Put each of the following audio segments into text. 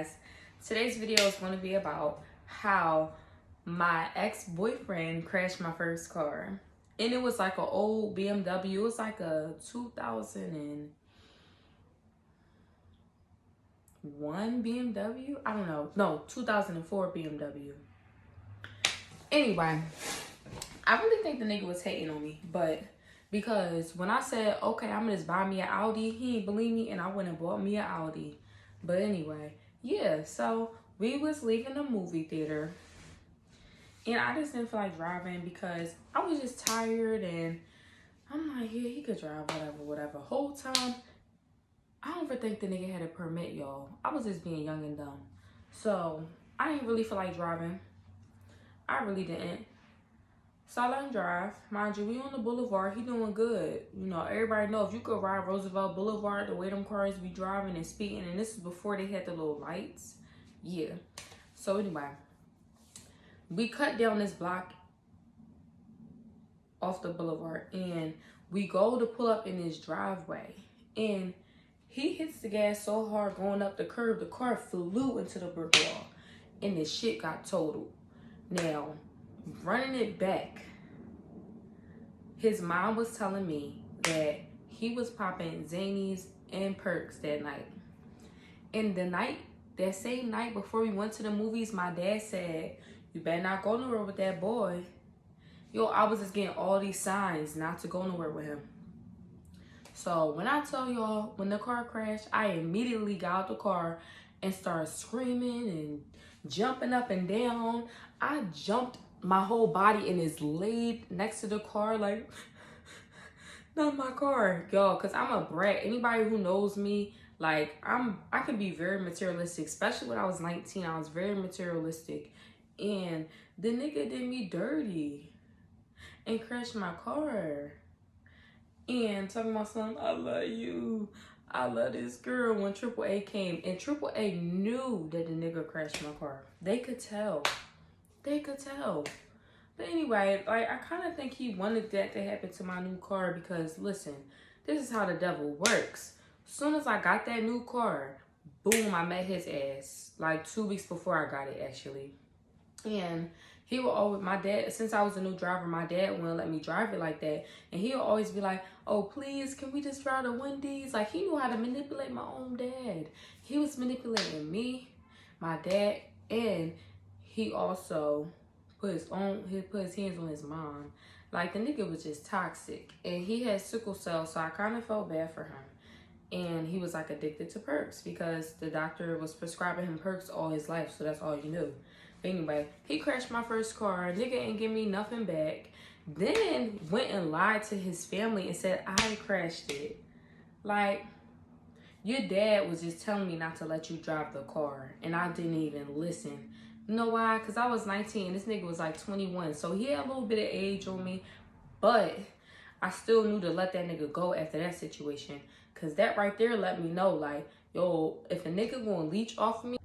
guys. Today's video is going to be about how my ex-boyfriend crashed my first car. And it was like an old BMW. It was like a 2001 BMW. I don't know. No, 2004 BMW. Anyway, I really think the nigga was hating on me. But because when I said, okay, I'm going to just buy me an Audi, he didn't believe me. And I went and bought me an Audi. But anyway, yeah, so we was leaving the movie theater and I just didn't feel like driving because I was just tired and I'm like, yeah, he could drive, whatever. Whole time, I don't even think the nigga had a permit, y'all. I was just being young and dumb. So I didn't really feel like driving. I really didn't. So I let him drive. Mind you, we on the boulevard. He doing good. You know, everybody know if you could ride Roosevelt Boulevard, the way them cars be driving and speeding, and this is before they had the little lights. Yeah. So anyway, we cut down this block off the boulevard, and we go to pull up in his driveway. And he hits the gas so hard going up the curb, the car flew into the brick wall, and this shit got totaled. Now, running it back, his mom was telling me that he was popping Zanies and Perks that night. And that same night before we went to the movies, my dad said, you better not go nowhere with that boy. Yo, I was just getting all these signs not to go nowhere with him. So when I tell y'all, when the car crashed, I immediately got out the car and started screaming and jumping up and down. I jumped my whole body and is laid next to the car like, not my car, y'all, because I'm a brat. Anybody who knows me, like, I can be very materialistic, especially when I was 19. I was very materialistic. And the nigga did me dirty and crashed my car. And talking about something, I love you. I love this girl. When AAA came, and AAA knew that the nigga crashed my car. They could tell. They could tell. But anyway, like, I kind of think he wanted that to happen to my new car because, listen, this is how the devil works. As soon as I got that new car, boom, I met his ass. Like 2 weeks before I got it, actually. And he would always, my dad, since I was a new driver, my dad wouldn't let me drive it like that. And he would always be like, oh, please, can we just drive to Wendy's? Like, he knew how to manipulate my own dad. He was manipulating me, my dad, and he also put his hands on his mom. Like, the nigga was just toxic. And he had sickle cell, so I kind of felt bad for him. And he was, like, addicted to Perks because the doctor was prescribing him Perks all his life, so that's all you knew. But anyway, he crashed my first car. Nigga ain't give me nothing back. Then went and lied to his family and said I crashed it. Like, your dad was just telling me not to let you drive the car. And I didn't even listen. You know why? Because I was 19. This nigga was like 21. So he had a little bit of age on me. But I still knew to let that nigga go after that situation. Because that right there let me know, like, yo, if a nigga gonna leech off of me,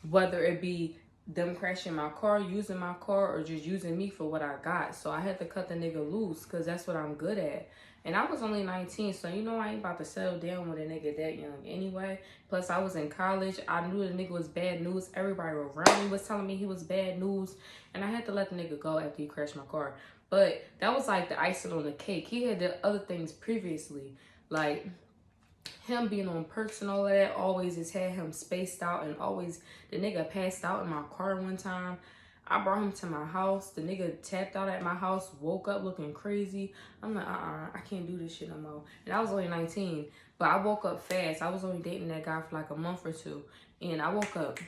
whether it be them crashing my car, using my car, or just using me for what I got. So I had to cut the nigga loose because that's what I'm good at. And I was only 19, so you know I ain't about to settle down with a nigga that young anyway. Plus, I was in college. I knew the nigga was bad news. Everybody around me was telling me he was bad news. And I had to let the nigga go after he crashed my car. But that was like the icing on the cake. He had the other things previously. Like, him being on Perks and all of that always just had him spaced out, and always the nigga passed out in my car one time. I brought him to my house. The nigga tapped out at my house, woke up looking crazy. I'm like, I can't do this shit no more. And I was only 19, but I woke up fast. I was only dating that guy for like a month or two, and I woke up.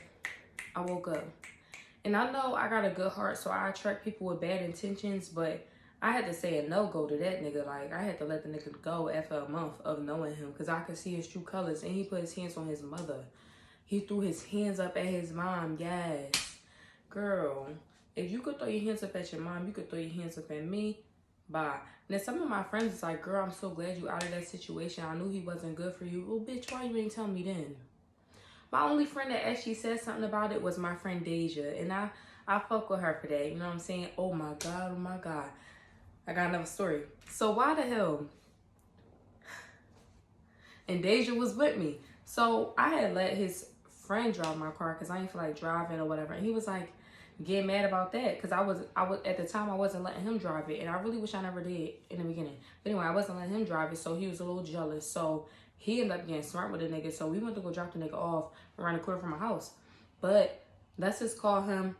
And I know I got a good heart, so I attract people with bad intentions, but I had to say a no-go to that nigga. Like, I had to let the nigga go after a month of knowing him because I could see his true colors. And he put his hands on his mother. He threw his hands up at his mom. Yes. Girl, if you could throw your hands up at your mom, you could throw your hands up at me. Bye. Now, some of my friends is like, girl, I'm so glad you out of that situation. I knew he wasn't good for you. Well, bitch, why you ain't tell me then? My only friend that actually said something about it was my friend Deja. And I fuck with her for that. You know what I'm saying? Oh, my God. Oh, my God. I got another story. So why the hell? And Deja was with me. So I had let his friend drive my car because I didn't feel like driving or whatever. And he was like, get mad about that because I was at the time I wasn't letting him drive it, and I really wish I never did in the beginning. But anyway, I wasn't letting him drive it, so he was a little jealous. So he ended up getting smart with the nigga. So we went to go drop the nigga off around the corner from my house. But let's just call him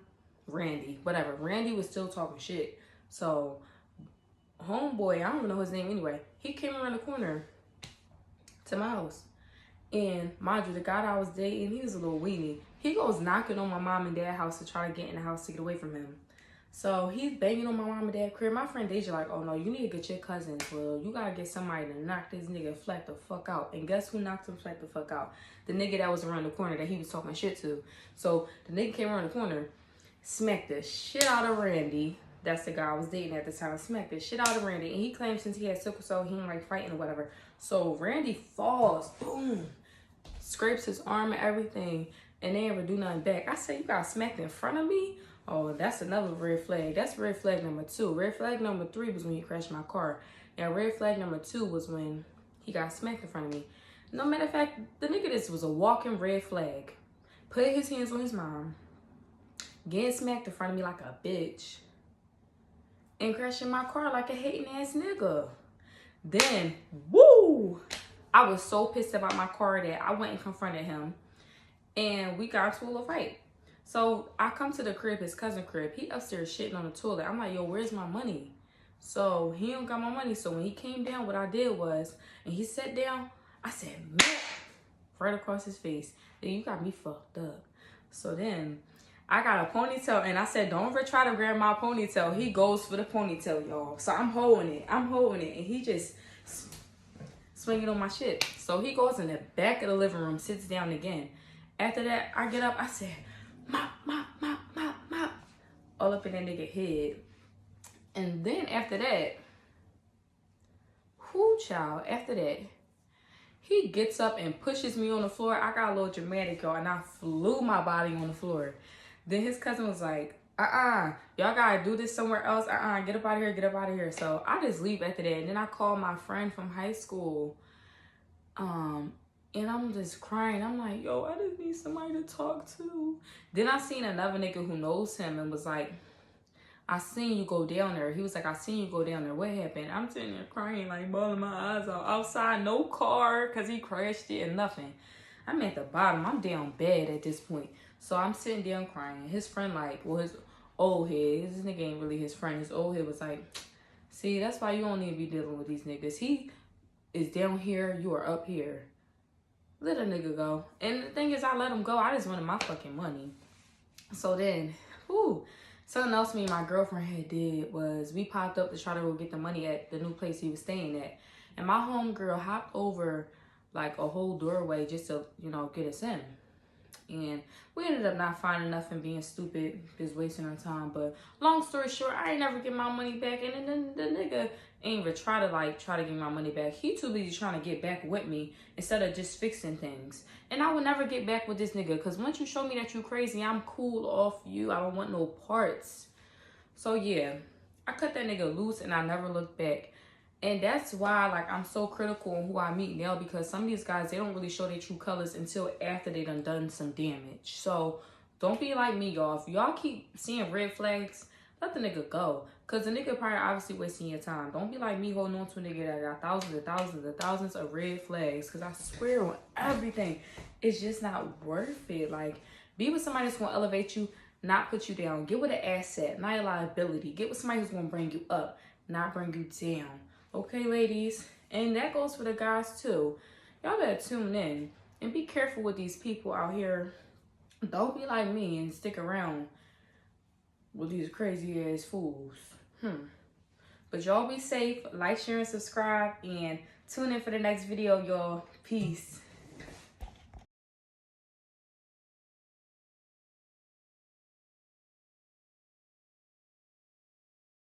Randy. Whatever. Randy was still talking shit. So homeboy, I don't even know his name anyway. He came around the corner to my house. And mind you, the guy that I was dating, he was a little weenie. He goes knocking on my mom and dad's house to try to get in the house to get away from him. So he's banging on my mom and dad's crib. My friend Deja like, oh no, you need to get your cousins. Well, you gotta get somebody to knock this nigga flat the fuck out. And guess who knocked him flat the fuck out? The nigga that was around the corner that he was talking shit to. So the nigga came around the corner, smacked the shit out of Randy. That's the guy I was dating at the time. Smacked the shit out of Randy. And he claimed since he had sickle cell, he didn't like fighting or whatever. So Randy falls. Boom. Scrapes his arm and everything. And they never do nothing back. I said, you got smacked in front of me? Oh, that's another red flag. That's red flag number 2. Red flag number 3 was when he crashed my car. And red flag number 2 was when he got smacked in front of me. No matter of fact, the nigga this was a walking red flag. Put his hands on his mom. Getting smacked in front of me like a bitch. And crashing my car like a hating ass nigga. Then, woo! I was so pissed about my car that I went and confronted him. And we got into a little fight. So I come to the crib, his cousin crib. He upstairs shitting on the toilet. I'm like, yo, where's my money? So he don't got my money. So when he came down, what I did was, and he sat down, I said, man, right across his face. Then you got me fucked up. So then I got a ponytail, and I said, don't ever try to grab my ponytail. He goes for the ponytail, y'all. So I'm holding it. And he just swinging on my shit. So he goes in the back of the living room, sits down again. After that, I get up, I said, mop, mop, mop, mop, mop. All up in that nigga head. And then after that, child, after that, he gets up and pushes me on the floor. I got a little dramatic, y'all, and I flew my body on the floor. Then his cousin was like, y'all gotta do this somewhere else. Get up out of here, get up out of here. So I just leave after that. And then I call my friend from high school. And I'm just crying. I'm like, yo, I just need somebody to talk to. Then I seen another nigga who knows him and was like, I seen you go down there. He was like, I seen you go down there. What happened? I'm sitting there crying, like bawling my eyes out. Outside, no car, because he crashed it and nothing. I'm at the bottom. I'm down bad at this point. So I'm sitting down crying. His friend, like, well, his old head, this nigga ain't really his friend. His old head was like, see, that's why you don't need to be dealing with these niggas. He is down here. You are up here. Let a nigga go. And the thing is, I let him go. I just wanted my fucking money. So then, something else me and my girlfriend had did was we popped up to try to go get the money at the new place he was staying at. And my homegirl hopped over like a whole doorway just to, get us in. And we ended up not finding nothing, being stupid, just wasting our time. But long story short, I ain't never get my money back. And then the nigga ain't even try to get my money back. He too busy trying to get back with me instead of just fixing things. And I would never get back with this nigga, because once you show me that you crazy, I'm cool off you. I don't want no parts. So yeah, I cut that nigga loose and I never looked back. And that's why, like, I'm so critical on who I meet now, because some of these guys, they don't really show their true colors until after they done some damage. So don't be like me, y'all. If y'all keep seeing red flags, let the nigga go. Because the nigga probably obviously wasting your time. Don't be like me holding on to a nigga that got thousands and thousands and thousands of red flags. Because I swear on everything, it's just not worth it. Like, be with somebody that's going to elevate you, not put you down. Get with an asset, not a liability. Get with somebody who's going to bring you up, not bring you down. Okay, ladies? And that goes for the guys, too. Y'all better tune in. And be careful with these people out here. Don't be like me and stick around with these crazy ass fools. But y'all be safe. Like, share, and subscribe. And tune in for the next video, y'all. Peace.